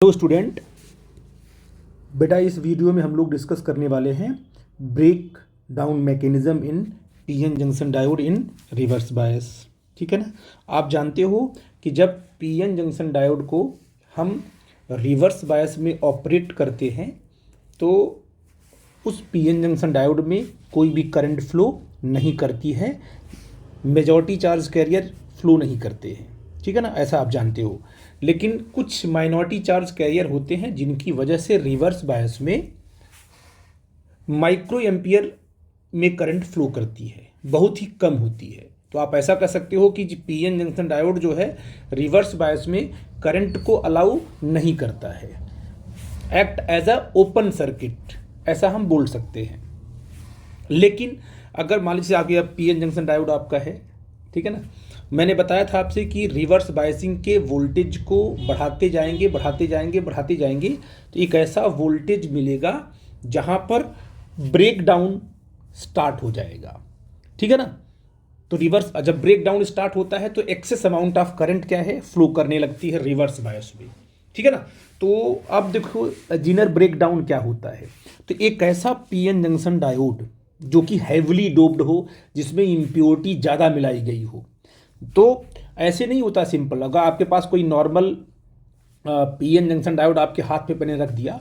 Hello student, बेटा इस video में हम लोग डिस्कस करने वाले हैं break down mechanism in PN junction diode in reverse bias. ठीक है ना। आप जानते हो कि जब पीएन जंक्शन डायोड को हम रिवर्स बायस में ऑपरेट करते हैं तो उस पीएन जंक्शन डायोड में कोई भी करंट फ्लो नहीं करती है, मेजॉरिटी चार्ज कैरियर फ्लो नहीं करते हैं। ठीक है ना, ऐसा आप जानते हो। लेकिन कुछ माइनॉरिटी चार्ज कैरियर होते हैं जिनकी वजह से रिवर्स बायस में माइक्रो एम्पियर में करंट फ्लो करती है, बहुत ही कम होती है। तो आप ऐसा कर सकते हो कि पीएन जंक्शन डायोड जो है रिवर्स बायस में करंट को अलाउ नहीं करता है, act as a open circuit, ऐसा हम बोल सकते हैं। लेकिन अगर मान लीजिए आपके पीएन जंक्शन डायोड आपका है, ठीक है ना, मैंने बताया था आपसे कि रिवर्स बायसिंग के वोल्टेज को बढ़ाते जाएंगे बढ़ाते जाएंगे बढ़ाते जाएंगे तो एक ऐसा वोल्टेज मिलेगा जहां पर ब्रेक डाउन स्टार्ट हो जाएगा। ठीक है ना। तो रिवर्स जब ब्रेक डाउन स्टार्ट होता है तो एक्सेस अमाउंट ऑफ करंट क्या है, फ्लो करने लगती है रिवर्स बायस में। ठीक है ना। तो अब देखो जीनर ब्रेक डाउन क्या होता है। तो एक ऐसा पीएन जंक्शन डायोड जो कि हैवली डोप्ड हो, जिसमें इम्प्योरिटी ज़्यादा मिलाई गई हो, तो ऐसे नहीं होता सिंपल। अगर आपके पास कोई नॉर्मल पीएन जंक्शन डायोड आपके हाथ पे मैंने रख दिया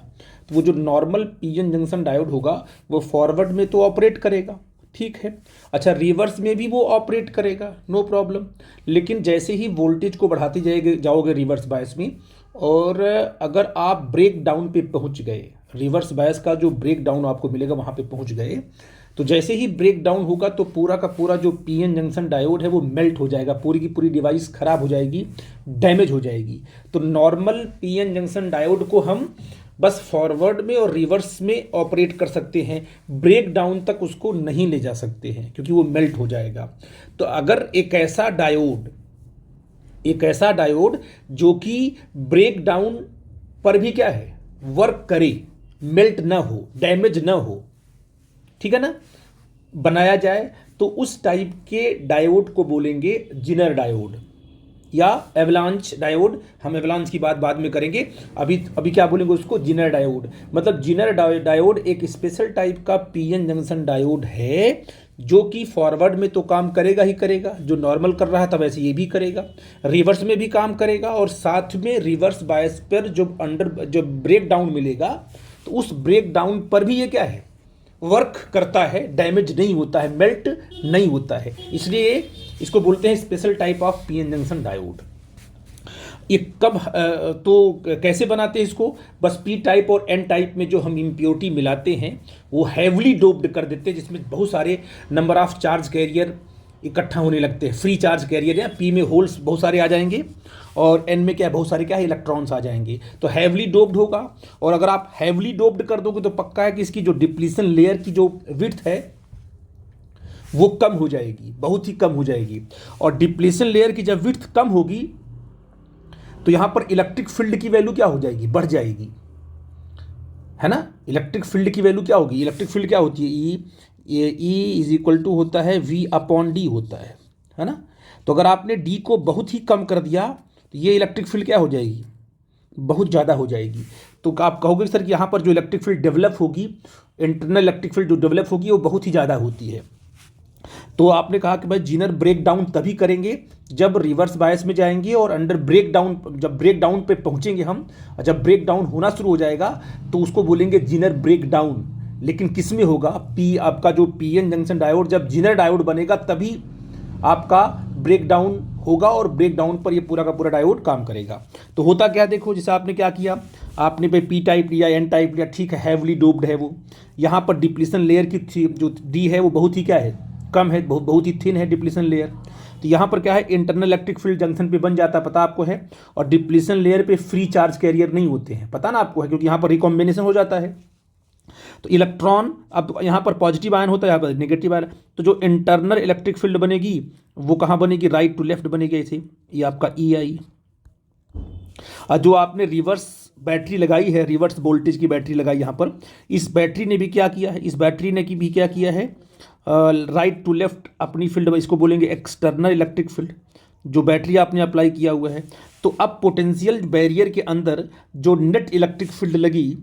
तो वो जो नॉर्मल पीएन जंक्शन डायोड होगा वो फॉरवर्ड में तो ऑपरेट करेगा, ठीक है। अच्छा, रिवर्स में भी वो ऑपरेट करेगा, नो प्रॉब्लम। लेकिन जैसे ही वोल्टेज को बढ़ाते जाओगे रिवर्स बायस में, और अगर आप ब्रेक डाउन पे पहुंच गए, रिवर्स बायस का जो ब्रेक डाउन आपको मिलेगा वहां पे पहुंच गए, तो जैसे ही ब्रेक डाउन होगा तो पूरा का पूरा जो पीएन जंक्शन डायोड है वो मेल्ट हो जाएगा, पूरी की पूरी डिवाइस खराब हो जाएगी, डैमेज हो जाएगी। तो नॉर्मल पीएन जंक्शन डायोड को हम बस फॉरवर्ड में और रिवर्स में ऑपरेट कर सकते हैं, ब्रेक डाउन तक उसको नहीं ले जा सकते हैं क्योंकि वो मेल्ट हो जाएगा। तो अगर एक ऐसा डायोड जो कि ब्रेक डाउन पर भी क्या है, वर्क करे, मेल्ट ना हो, डैमेज ना हो, ठीक है ना, बनाया जाए, तो उस टाइप के डायोड को बोलेंगे जिनर डायोड या एवलांच डायोड। हम एवलांच की बात बाद में करेंगे, अभी क्या बोलेंगे उसको, जिनर डायोड। मतलब जिनर डायोड एक स्पेशल टाइप का पीएन जंक्शन डायोड है जो कि फॉरवर्ड में तो काम करेगा ही करेगा, जो नॉर्मल कर रहा था वैसे ये भी करेगा, रिवर्स में भी काम करेगा, और साथ में रिवर्स बायस पर जो ब्रेक डाउन मिलेगा तो उस ब्रेक डाउन पर भी ये क्या है, वर्क करता है, डैमेज नहीं होता है, मेल्ट नहीं होता है। इसलिए इसको बोलते हैं special type of PN junction diode. ये कब तो कैसे बनाते हैं इसको, बस पी टाइप और एन टाइप में जो हम इम्प्योरिटी मिलाते हैं वो हैवली डोप्ड कर देते हैं, जिसमें बहुत सारे नंबर ऑफ चार्ज कैरियर इकट्ठा होने लगते हैं, फ्री चार्ज कैरियर या पी में होल्स बहुत सारे आ जाएंगे और एन में क्या बहुत सारे क्या है, इलेक्ट्रॉन्स आ जाएंगे। तो हैवली डोप्ड होगा, और अगर आप हैवली डोप्ड कर दोगे तो पक्का है कि इसकी जो डिप्लीशन लेयर की जो विड्थ है वो कम हो जाएगी, बहुत ही कम हो जाएगी। और डिप्लीशन लेयर की जब विड्थ कम होगी तो यहां पर इलेक्ट्रिक फील्ड की वैल्यू क्या हो जाएगी, बढ़ जाएगी, है ना। इलेक्ट्रिक फील्ड की वैल्यू क्या होगी, इलेक्ट्रिक फील्ड क्या होती है, ई इज इक्वल टू होता है वी अपॉन डी होता है ना। तो अगर आपने डी को बहुत ही कम कर दिया तो ये इलेक्ट्रिक फील्ड क्या हो जाएगी, बहुत ज़्यादा हो जाएगी। तो आप कहोगे सर कि यहाँ पर जो इलेक्ट्रिक फील्ड डेवलप होगी, इंटरनल इलेक्ट्रिक फील्ड जो डेवलप होगी वो बहुत ही ज़्यादा होती है। तो आपने कहा कि भाई जीनर ब्रेक डाउन तभी करेंगे जब रिवर्स बायस में जाएंगे, और अंडर ब्रेक डाउन, जब ब्रेक डाउन पे पहुंचेंगे हम, जब ब्रेक डाउन होना शुरू हो जाएगा तो उसको बोलेंगे जीनर ब्रेक डाउन। लेकिन किस में होगा, आपका जो पीएन जंक्शन डायोड जब जीनर डायोड बनेगा तभी आपका ब्रेक डाउन होगा, और ब्रेक डाउन पर ये पूरा का पूरा डायोड काम करेगा। तो होता क्या, देखो जैसे आपने क्या किया, आपने पे पी टाइप लिया, एन टाइप लिया, ठीक है, हैवली डोप्ड है वो। यहाँ पर डिप्लीशन लेयर की जो डी है वो बहुत ही क्या है, कम है, बहुत ही थिन है डिप्लीशन लेयर। तो यहाँ पर क्या है, इंटरनल इलेक्ट्रिक फील्ड जंक्शन पे बन जाता है, पता आपको है। और डिप्लीशन लेयर पे फ्री चार्ज कैरियर नहीं होते हैं, पता ना आपको है, क्योंकि यहाँ पर रिकॉम्बिनेशन हो जाता है। तो इलेक्ट्रॉन, अब यहाँ पर पॉजिटिव आयन होता है, यहाँ पर नेगेटिव आयन। तो जो इंटरनल इलेक्ट्रिक फील्ड बनेगी वो कहाँ बनेगी, राइट टू लेफ्ट बनेगी ऐसे, ये आपका ई आई। और जो आपने रिवर्स बैटरी लगाई है, रिवर्स वोल्टेज की बैटरी लगाई यहाँ पर, इस बैटरी ने भी क्या किया है, इस बैटरी ने भी क्या किया है, राइट टू लेफ्ट अपनी फील्ड, इसको बोलेंगे एक्सटर्नल इलेक्ट्रिक फील्ड। जो बैटरी आपने अप्लाई किया हुआ है, तो अब पोटेंशियल बैरियर के अंदर जो नेट इलेक्ट्रिक फील्ड लगी,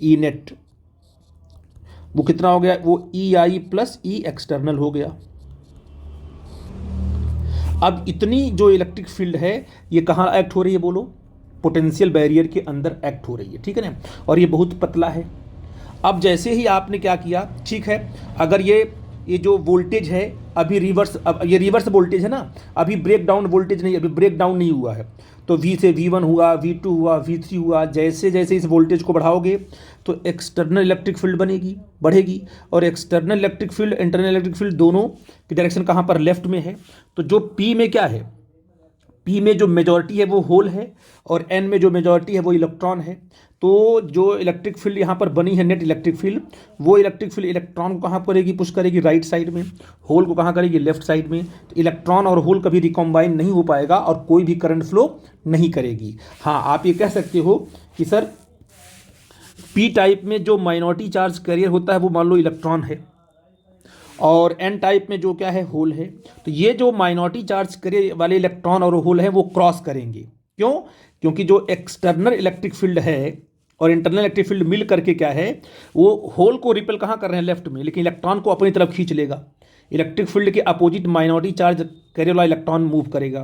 ई नेट, वो कितना हो गया, वो ई आई प्लस ई एक्सटर्नल हो गया। अब इतनी जो इलेक्ट्रिक फील्ड है ये कहाँ एक्ट हो रही है बोलो, पोटेंशियल बैरियर के अंदर एक्ट हो रही है, ठीक है ना, और ये बहुत पतला है। अब जैसे ही आपने क्या किया, ठीक है, अगर ये जो वोल्टेज है अभी रिवर्स, अब ये रिवर्स वोल्टेज है ना, अभी ब्रेक डाउन वोल्टेज नहीं, अभी ब्रेक डाउन नहीं हुआ है, तो V से V1 हुआ, V2 हुआ, V3 हुआ, जैसे जैसे इस वोल्टेज को बढ़ाओगे तो एक्सटर्नल इलेक्ट्रिक फील्ड बढ़ेगी, और external electric field internal electric field दोनों की डायरेक्शन कहाँ पर, लेफ्ट में है। तो जो P में क्या है, P में जो मेजॉरिटी है वो होल है, और N में जो मेजॉरिटी है वो इलेक्ट्रॉन है। तो जो इलेक्ट्रिक फील्ड यहाँ पर बनी है नेट इलेक्ट्रिक फील्ड, वो इलेक्ट्रिक फील्ड इलेक्ट्रॉन को कहाँ करेगी, पुश करेगी राइट साइड में, होल को कहाँ करेगी, लेफ्ट साइड में। तो इलेक्ट्रॉन और होल कभी रिकॉम्बाइन नहीं हो पाएगा और कोई भी करंट फ्लो नहीं करेगी। हाँ, आप ये कह सकते हो कि सर पी टाइप में जो माइनॉरिटी चार्ज कैरियर होता है वो मान लो इलेक्ट्रॉन है, और एन टाइप में जो क्या है, होल है। तो ये जो माइनॉरिटी चार्ज कैरियर वाले इलेक्ट्रॉन और होल है वो क्रॉस करेंगे। क्यों? क्योंकि जो एक्सटर्नल इलेक्ट्रिक फील्ड है और इंटरनल इलेक्ट्रिक फील्ड मिल करके क्या है, वो होल को रिपेल कहाँ कर रहे हैं, लेफ्ट में, लेकिन इलेक्ट्रॉन को अपनी तरफ खींच लेगा। इलेक्ट्रिक फील्ड के अपोजिट माइनॉरिटी चार्ज कैरियर वाला इलेक्ट्रॉन मूव करेगा,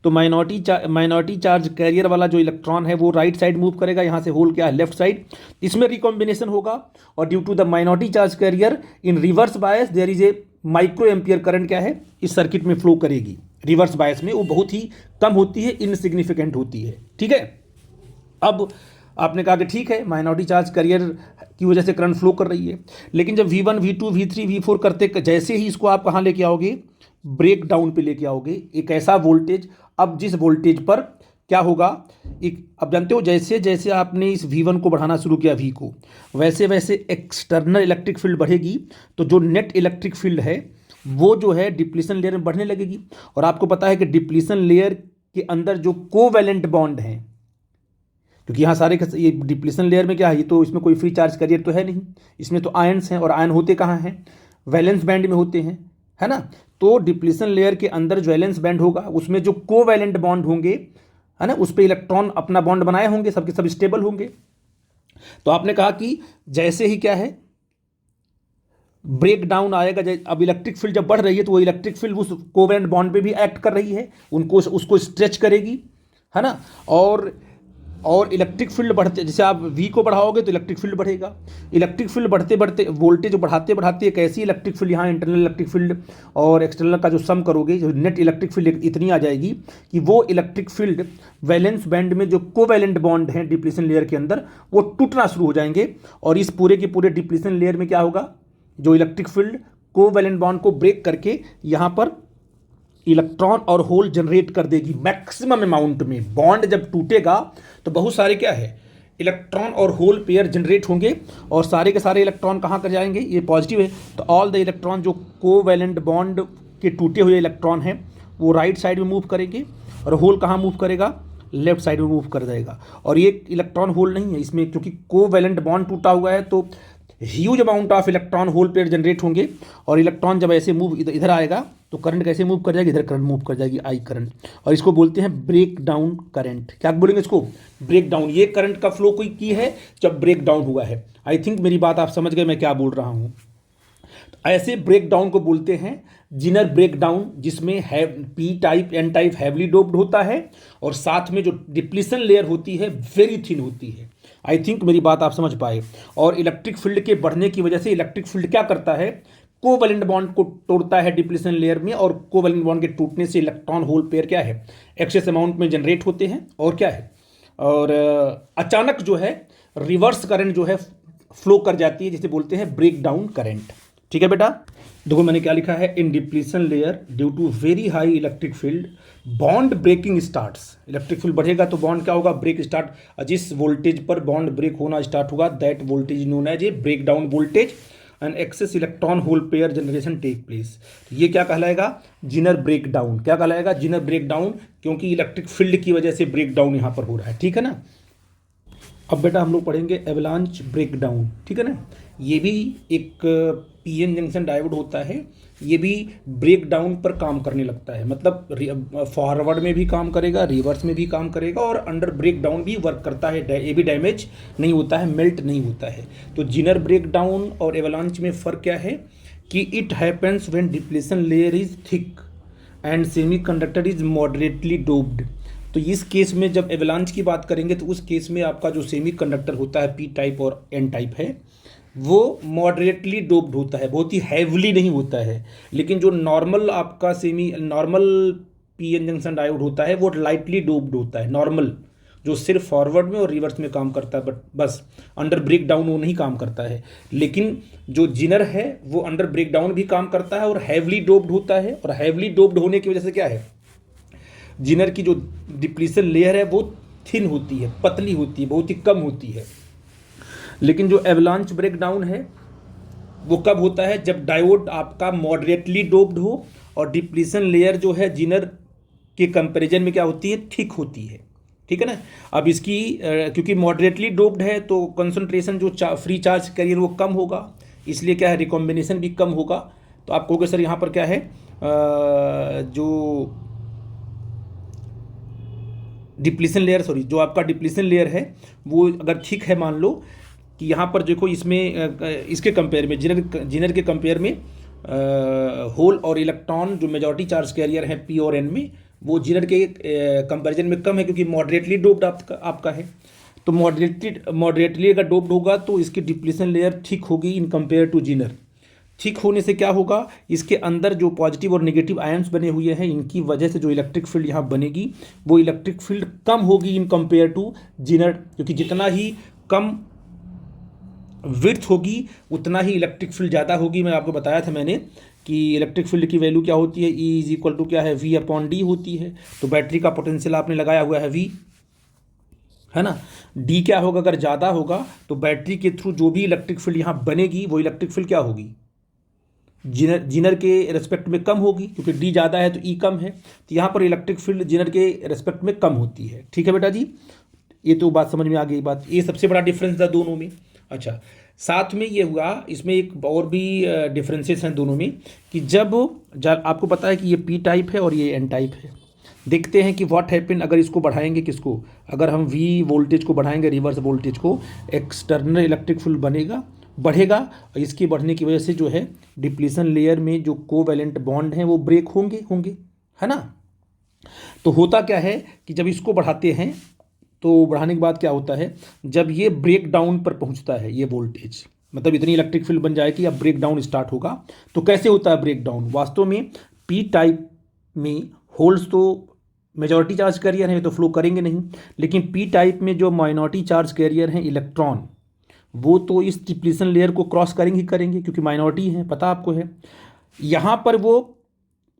तो माइनॉरिटी चार्ज कैरियर वाला जो इलेक्ट्रॉन है वो राइट साइड मूव करेगा, यहाँ से होल क्या है, लेफ्ट साइड। इसमें रिकॉम्बिनेशन होगा, और due to the minority charge carrier in reverse bias there is a micro ampere current क्या है, इस सर्किट में फ्लो करेगी। रिवर्स बायस में वो बहुत ही कम होती है, इनसिग्निफिकेंट होती है, ठीक है। अब आपने कहा कि ठीक है, माइनॉरिटी चार्ज कैरियर की वजह से करंट फ्लो कर रही है, लेकिन जब V1 V2 V3 V4 करते, जैसे ही इसको आप कहाँ लेके आओगे, ब्रेक डाउन पे लेके आओगे, एक ऐसा वोल्टेज, अब जिस वोल्टेज पर क्या होगा, एक, अब जानते हो जैसे जैसे आपने इस V1 को बढ़ाना शुरू किया, V को, वैसे वैसे एक्सटर्नल इलेक्ट्रिक फील्ड बढ़ेगी, तो जो नेट इलेक्ट्रिक फील्ड है वो जो है डिप्लीशन लेयर में बढ़ने लगेगी। और आपको पता है कि डिप्लीशन लेयर के अंदर जो कोवैलेंट बॉन्ड हैं, क्योंकि यहाँ सारे ये डिप्लीशन लेयर में क्या है, ये तो इसमें कोई फ्री चार्ज कैरियर तो है नहीं, इसमें तो आयन्स हैं, और आयन होते कहाँ हैं, वैलेंस बैंड में होते हैं, है ना। तो डिप्लीशन लेयर के अंदर जो वैलेंस बैंड होगा उसमें जो कोवैलेंट बॉन्ड होंगे, है ना, उस पर इलेक्ट्रॉन अपना बॉन्ड बनाए होंगे, सबके सब स्टेबल होंगे। तो आपने कहा कि जैसे ही क्या है, ब्रेक डाउन आएगा, अब इलेक्ट्रिक फील्ड जब बढ़ रही है तो वो इलेक्ट्रिक फील्ड उस कोवैलेंट बॉन्ड पे भी एक्ट कर रही है, उसको स्ट्रेच करेगी, है ना। और इलेक्ट्रिक फील्ड बढ़ते, जैसे आप V को बढ़ाओगे तो इलेक्ट्रिक फील्ड बढ़ेगा। इलेक्ट्रिक फील्ड बढ़ते बढ़ते, वोल्टेज बढ़ाते बढ़ाते एक ऐसी इलेक्ट्रिक फील्ड, यहाँ इंटरनल इलेक्ट्रिक फील्ड और एक्सटर्नल का जो सम करोगे, जो नेट इलेक्ट्रिक फील्ड इतनी आ जाएगी कि वो इलेक्ट्रिक फील्ड वैलेंस बैंड में जो कोवैलेंट बॉन्ड हैं डिप्लीशन लेयर के अंदर, वो टूटना शुरू हो जाएंगे, और इस पूरे के पूरे डिप्लीशन लेयर में क्या होगा, जो इलेक्ट्रिक फील्ड कोवैलेंट बॉन्ड को ब्रेक करके यहाँ पर इलेक्ट्रॉन और होल जनरेट कर देगी मैक्सिमम अमाउंट में। बॉन्ड जब टूटेगा तो बहुत सारे क्या है, इलेक्ट्रॉन और होल पेयर जनरेट होंगे, और सारे के सारे इलेक्ट्रॉन कहाँ कर जाएंगे, ये पॉजिटिव है, तो ऑल द इलेक्ट्रॉन जो कोवैलेंट बॉन्ड के टूटे हुए इलेक्ट्रॉन हैं वो राइट साइड में मूव करेंगे, और होल कहाँ मूव करेगा, लेफ्ट साइड में मूव कर जाएगा। और ये इलेक्ट्रॉन होल नहीं है इसमें, क्योंकि कोवैलेंट बॉन्ड टूटा हुआ है तो huge amount of electron hole pair generate होंगे, और इलेक्ट्रॉन जब ऐसे मूव इधर आएगा तो करंट कैसे मूव कर जाएगी, इधर करंट मूव कर जाएगी, आई करंट, और इसको बोलते हैं ब्रेक डाउन करंट। क्या बोलेंगे इसको, ब्रेक डाउन। ये करंट का फ्लो कोई की है जब ब्रेक डाउन हुआ है। आई थिंक मेरी बात आप समझ गए मैं क्या बोल रहा हूँ। ऐसे ब्रेक डाउन को बोलते हैं जिनर ब्रेक डाउन, जिसमें है P type N type heavily doped होता है, और साथ में जो डिप्लीशन लेयर होती है वेरी थिन होती है। आई थिंक मेरी बात आप समझ पाए। और इलेक्ट्रिक फील्ड के बढ़ने की वजह से इलेक्ट्रिक फील्ड क्या करता है, कोवैलेंट बॉन्ड को तोड़ता है डिप्लीशन लेयर में, और कोवैलेंट बॉन्ड के टूटने से इलेक्ट्रॉन होल पेयर क्या है, एक्सेस अमाउंट में जनरेट होते हैं, और क्या है, और अचानक जो है रिवर्स करंट जो है फ्लो कर जाती है, जिसे बोलते हैं ब्रेक डाउन करंट। ठीक है बेटा, देखो मैंने क्या लिखा है, in depletion layer due to very high electric field bond breaking starts. Electric field बढ़ेगा तो बॉन्ड क्या होगा, ब्रेक स्टार्ट। जिस वोल्टेज पर बॉन्ड ब्रेक होना स्टार्ट होगा that voltage known as a break down voltage, and excess electron hole pair generation take place. ये क्या कहलाएगा, जिनर ब्रेक डाउन। क्या कहलाएगा, जिनर ब्रेक डाउन, क्योंकि इलेक्ट्रिक फील्ड की वजह से ब्रेक डाउन यहाँ पर हो रहा है। ठीक है ना। अब बेटा हम लोग पढ़ेंगे एवलांच ब्रेक डाउन। ठीक है ना। ये भी एक पीएन जंक्शन डायोड होता है, ये भी ब्रेक डाउन पर काम करने लगता है, मतलब फॉरवर्ड में भी काम करेगा, रिवर्स में भी काम करेगा और अंडर ब्रेक डाउन भी वर्क करता है। ये भी डैमेज नहीं होता है, मेल्ट नहीं होता है। तो जिनर ब्रेक डाउन और एवलांच में फ़र्क क्या है कि it happens when depletion layer is thick and semiconductor is moderately doped. तो इस केस में जब एवलांच की बात करेंगे तो उस केस में आपका जो सेमीकंडक्टर होता है पी टाइप और एन टाइप है वो मॉडरेटली डोप्ड होता है, बहुत ही हैवली नहीं होता है। लेकिन जो नॉर्मल आपका normal P N junction diode होता है वो लाइटली डोप्ड होता है, नॉर्मल जो सिर्फ फॉरवर्ड में और रिवर्स में काम करता है, बट बस अंडर ब्रेक डाउन वो नहीं काम करता है। लेकिन जो जिनर है वो अंडर ब्रेक डाउन भी काम करता है और हैवली डोप्ड होता है। और हैवली डोप्ड होने की वजह से क्या है, जिनर की जो डिप्लीशन लेयर है वो थिन होती है, पतली होती है, बहुत ही कम होती है। लेकिन जो एवलांच ब्रेक डाउन है वो कब होता है, जब डायोड आपका मॉडरेटली डोप्ड हो और डिप्लीशन लेयर जो है जिनर के कंपैरिजन में क्या होती है, थिक होती है। ठीक है ना। अब इसकी क्योंकि मॉडरेटली डोप्ड है तो कंसंट्रेशन जो फ्री चार्ज कैरियर वो कम होगा, इसलिए क्या है रिकॉम्बिनेशन भी कम होगा। तो आप कहोगे सर यहाँ पर क्या है जो डिप्लीशन लेयर जो आपका डिप्लीशन लेयर है वो अगर ठीक है, मान लो कि यहाँ पर देखो इसमें इसके कंपेयर में जिनर के कंपेयर में होल और इलेक्ट्रॉन जो मेजॉरिटी चार्ज कैरियर हैं पी और एन में वो जिनर के कंपैरिजन में कम है क्योंकि मॉडरेटली डोप्ड आपका है। तो मॉडरेटली अगर डोप्ड होगा तो इसकी डिप्लीशन लेयर ठीक होगी इन कंपेयर टू जिनर। ठीक होने से क्या होगा, इसके अंदर जो पॉजिटिव और नेगेटिव आयंस बने हुए हैं इनकी वजह से जो इलेक्ट्रिक फील्ड यहाँ बनेगी वो इलेक्ट्रिक फील्ड कम होगी इन कंपेयर टू जिनर, क्योंकि जितना ही कम विड्थ होगी उतना ही इलेक्ट्रिक फील्ड ज़्यादा होगी। मैं आपको बताया था मैंने कि इलेक्ट्रिक फील्ड की वैल्यू क्या होती है, E इज इक्वल टू क्या है, V अपॉन डी होती है। तो बैटरी का पोटेंशियल आपने लगाया हुआ है V, है ना। डी क्या होगा, अगर ज़्यादा होगा तो बैटरी के थ्रू जो भी इलेक्ट्रिक फील्ड यहाँ बनेगी वो इलेक्ट्रिक फील्ड क्या होगी, जिनर के रेस्पेक्ट में कम होगी, क्योंकि डी ज़्यादा है तो ई कम है। तो यहाँ पर इलेक्ट्रिक फील्ड जिनर के रेस्पेक्ट में कम होती है। ठीक है बेटा जी, ये तो बात समझ में आ गई बात, ये सबसे बड़ा डिफरेंस था दोनों में। अच्छा, साथ में ये हुआ इसमें एक और भी डिफरेंसेस हैं दोनों में कि जब आपको पता है कि ये पी टाइप है और ये एन टाइप है। देखते हैं कि व्हाट हैपन अगर इसको बढ़ाएंगे, किसको, अगर हम वी वोल्टेज को बढ़ाएंगे, रिवर्स वोल्टेज को, एक्सटर्नल इलेक्ट्रिक फील्ड बढ़ेगा और इसके बढ़ने की वजह से जो है डिप्लीशन लेयर में जो कोवैलेंट बॉन्ड हैं वो ब्रेक होंगे, है ना। तो होता क्या है कि जब इसको बढ़ाते हैं तो बढ़ाने के बाद क्या होता है, जब ये ब्रेक डाउन पर पहुंचता है ये वोल्टेज, मतलब इतनी इलेक्ट्रिक फील्ड बन जाएगी, अब ब्रेक डाउन स्टार्ट होगा। तो कैसे होता है ब्रेक डाउन, वास्तव में पी टाइप में होल्स तो मेजॉरिटी चार्ज कैरियर हैं तो फ्लो करेंगे नहीं, लेकिन पी टाइप में जो माइनॉरिटी चार्ज कैरियर हैं इलेक्ट्रॉन वो तो इस डिप्लीशन लेयर को क्रॉस करेंगे क्योंकि माइनॉरिटी हैं, पता आपको है। यहाँ पर वो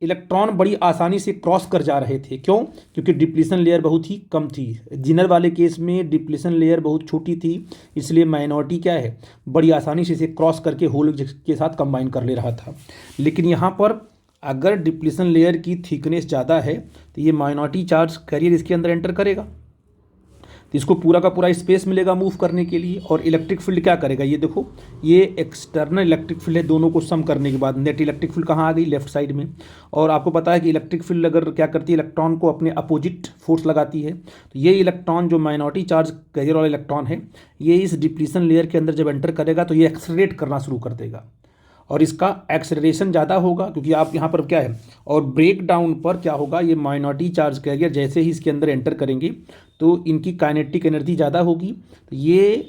इलेक्ट्रॉन बड़ी आसानी से क्रॉस कर जा रहे थे, क्यों, क्योंकि डिप्लीशन लेयर बहुत ही कम थी। जिनर वाले केस में डिप्लीशन लेयर बहुत छोटी थी, इसलिए माइनॉरिटी क्या है बड़ी आसानी से इसे क्रॉस करके होल के साथ कंबाइन कर ले रहा था। लेकिन यहाँ पर अगर डिप्लीशन लेयर की थिकनेस ज़्यादा है तो ये माइनॉरिटी चार्ज कैरियर इसके अंदर एंटर करेगा, तो इसको पूरा का पूरा स्पेस मिलेगा मूव करने के लिए। और इलेक्ट्रिक फील्ड क्या करेगा, ये देखो ये एक्सटर्नल इलेक्ट्रिक फील्ड है, दोनों को सम करने के बाद नेट इलेक्ट्रिक फील्ड कहाँ आ गई, लेफ्ट साइड में। और आपको पता है कि इलेक्ट्रिक फील्ड अगर क्या करती है, इलेक्ट्रॉन को अपने अपोजिट फोर्स लगाती है। तो ये इलेक्ट्रॉन जो माइनॉरिटी चार्ज कैरियर वाला इलेक्ट्रॉन है ये इस डिप्लीशन लेयर के अंदर जब एंटर करेगा तो ये एक्सेलरेट करना शुरू कर देगा और इसका एक्सेलरेशन ज़्यादा होगा, क्योंकि आप यहाँ पर क्या है, और ब्रेक डाउन पर क्या होगा, ये माइनॉरिटी चार्ज कैरियर जैसे ही इसके अंदर एंटर करेंगे तो इनकी काइनेटिक एनर्जी ज़्यादा होगी। तो ये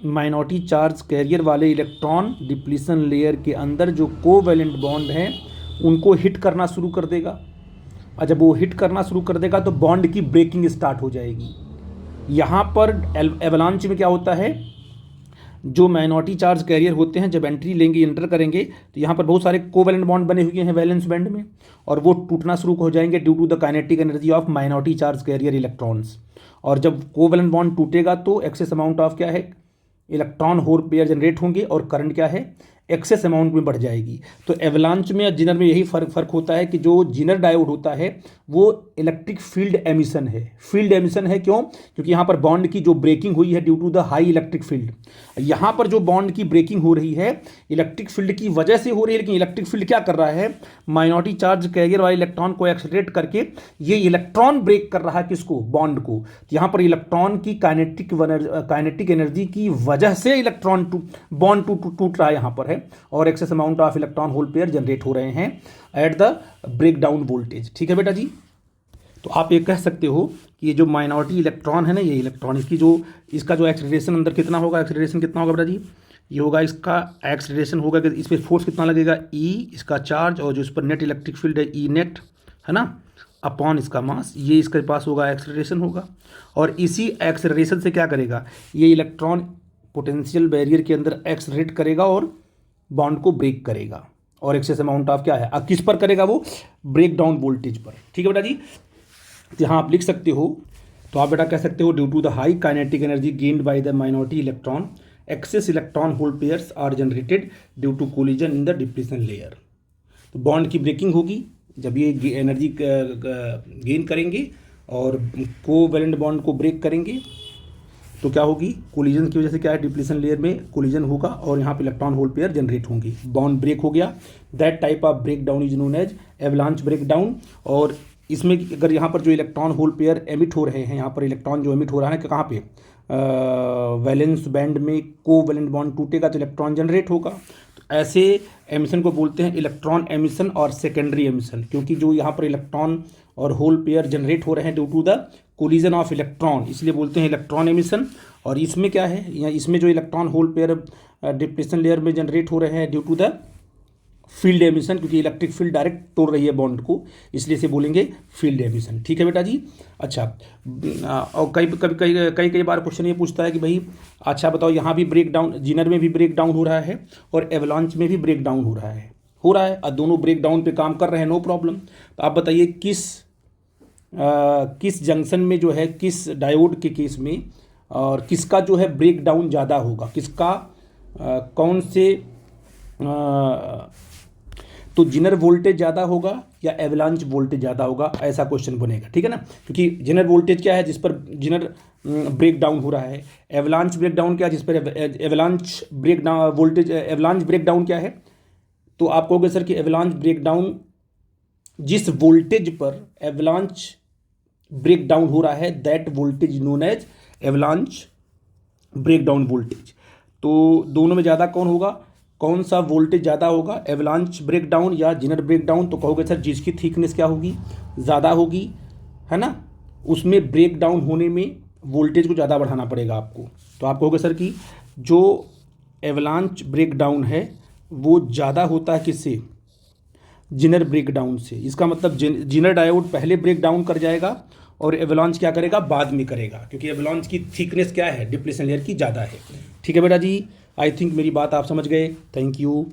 माइनॉरिटी चार्ज कैरियर वाले इलेक्ट्रॉन डिप्लीशन लेयर के अंदर जो कोवैलेंट बॉन्ड हैं उनको हिट करना शुरू कर देगा, और जब वो हिट करना शुरू कर देगा तो बॉन्ड की ब्रेकिंग स्टार्ट हो जाएगी। यहाँ पर एवलांच में क्या होता है, जो माइनॉरिटी चार्ज कैरियर होते हैं जब एंटर करेंगे तो यहाँ पर बहुत सारे कोवैलेंट बॉन्ड बने हुए हैं वैलेंस बैंड में, और वो टूटना शुरू हो जाएंगे due to the kinetic energy of minority charge carrier electrons. और जब कोवैलेंट बॉन्ड टूटेगा तो एक्सेस अमाउंट ऑफ क्या है, इलेक्ट्रॉन होल पेयर जनरेट होंगे और करंट क्या है, एक्सेस अमाउंट में बढ़ जाएगी। तो एवलांच में और जिनर में यही फर्क होता है कि जो जिनर डायोड होता है वो इलेक्ट्रिक फील्ड एमिशन है। फील्ड एमिशन है क्यों? क्योंकि यहाँ पर बॉन्ड की जो ब्रेकिंग हुई है due to the high electric field. यहाँ पर जो बॉन्ड की ब्रेकिंग हो रही है इलेक्ट्रिक फील्ड की वजह से हो रही है, लेकिन इलेक्ट्रिक फील्ड क्या कर रहा है, माइनॉरिटी चार्ज कैरियर वाले इलेक्ट्रॉन को एक्सेलरेट करके ये इलेक्ट्रॉन ब्रेक कर रहा है किसको, बॉन्ड को। तो यहाँ पर इलेक्ट्रॉन की काइनेटिक एनर्जी की वजह से इलेक्ट्रॉन बॉन्ड टूट रहा है यहाँ पर है, और excess amount of electron hole pair generate हो रहे हैं at the break down voltage. ठीक है बेटा जी। तो आप ये कह सकते हो कि ये जो माइनॉरिटी इलेक्ट्रॉन है ना, ये इलेक्ट्रॉन इसका जो एक्सेलरेशन अंदर कितना होगा, एक्सेलरेशन कितना होगा बेटा जी, ये होगा इसका एक्सेलरेशन होगा कि इस पर फोर्स कितना लगेगा, ई इसका चार्ज, और जो इस पर नेट इलेक्ट्रिक फील्ड है ई नेट है ना, अपॉन इसका मास, ये इसके पास होगा एक्सेलरेशन होगा। और इसी एक्सेलरेशन से क्या करेगा, ये इलेक्ट्रॉन पोटेंशियल बैरियर के अंदर एक्सेलरेट करेगा और बॉन्ड को ब्रेक करेगा, और एक्सेस अमाउंट ऑफ क्या है, अब किस पर करेगा वो, ब्रेक डाउन वोल्टेज पर। ठीक है बेटा जी। यहाँ आप लिख सकते हो, तो आप बेटा कह सकते हो due to the high kinetic energy gained by the minority electron excess electron hole pairs are generated due to collision in the depletion layer. तो बॉन्ड की ब्रेकिंग होगी जब ये एनर्जी गेन करेंगे और कोवैलेंट बॉन्ड को ब्रेक करेंगे, तो क्या होगी, कोलिजन की वजह से क्या है, डिप्लीशन लेयर में कोलिजन होगा और यहाँ पे इलेक्ट्रॉन होल पेयर जनरेट होंगी, बॉन्ड ब्रेक हो गया। That type of break down is known as avalanche break down. और इसमें अगर यहाँ पर जो इलेक्ट्रॉन होल पेयर एमिट हो रहे हैं, यहाँ पर इलेक्ट्रॉन जो एमिट हो रहा है कहाँ पे, वैलेंस बैंड में कोवैलेंट बॉन्ड टूटेगा तो इलेक्ट्रॉन जनरेट होगा। तो ऐसे एमिशन को बोलते हैं इलेक्ट्रॉन एमिशन और सेकेंडरी एमिशन, क्योंकि जो यहाँ पर इलेक्ट्रॉन और होल पेयर जनरेट हो रहे हैं due to the collision of electron, इसलिए बोलते हैं इलेक्ट्रॉन एमिशन। और इसमें क्या है, या इसमें जो electron hole pair depletion layer में जनरेट हो रहे हैं due to the field emission, क्योंकि इलेक्ट्रिक फील्ड डायरेक्ट तोड़ रही है बॉन्ड को, इसलिए इसे बोलेंगे फील्ड एमिशन। ठीक है बेटा जी। अच्छा, और कई बार क्वेश्चन ये पूछता है कि भाई अच्छा बताओ, यहाँ भी ब्रेक डाउन, जिनर में भी ब्रेक डाउन हो रहा है और एवलांच में भी ब्रेक डाउन हो रहा है और दोनों ब्रेक डाउन पे काम कर रहे हैं, नो प्रॉब्लम। तो आप बताइए किस जंक्शन में जो है, किस डायोड के केस में, और किसका जो है ब्रेक डाउन ज़्यादा होगा, किसका कौन से तो जिनर वोल्टेज ज़्यादा होगा या एवलांच वोल्टेज ज़्यादा होगा, ऐसा क्वेश्चन बनेगा। ठीक है ना, क्योंकि जिनर वोल्टेज क्या है जिस पर जिनर ब्रेक डाउन हो रहा है, एवलांच ब्रेक डाउन क्या है जिस पर avalanche break down voltage, avalanche break down क्या है। तो आप कहोगे सर कि एवलांच ब्रेक डाउन जिस वोल्टेज पर एवलांच ब्रेक डाउन हो रहा है that voltage known as avalanche break down voltage. तो दोनों में ज़्यादा कौन होगा, कौन सा वोल्टेज ज़्यादा होगा, एवलांच ब्रेक डाउन या जिनर ब्रेक डाउन। तो कहोगे सर जिसकी थिकनेस क्या होगी, ज़्यादा होगी है ना, उसमें ब्रेक डाउन होने में वोल्टेज को ज़्यादा बढ़ाना पड़ेगा आपको। तो आप कहोगे सर कि जो एवलांच ब्रेक डाउन है वो ज़्यादा होता है किससे, जिनर ब्रेक डाउन से। इसका मतलब जिनर डायोड पहले ब्रेक डाउन कर जाएगा और एवलांच क्या करेगा, बाद में करेगा, क्योंकि एवलांच की थिकनेस क्या है, डिप्लीशन लेयर की ज़्यादा है। ठीक है बेटा जी, आई थिंक मेरी बात आप समझ गए। Thank you.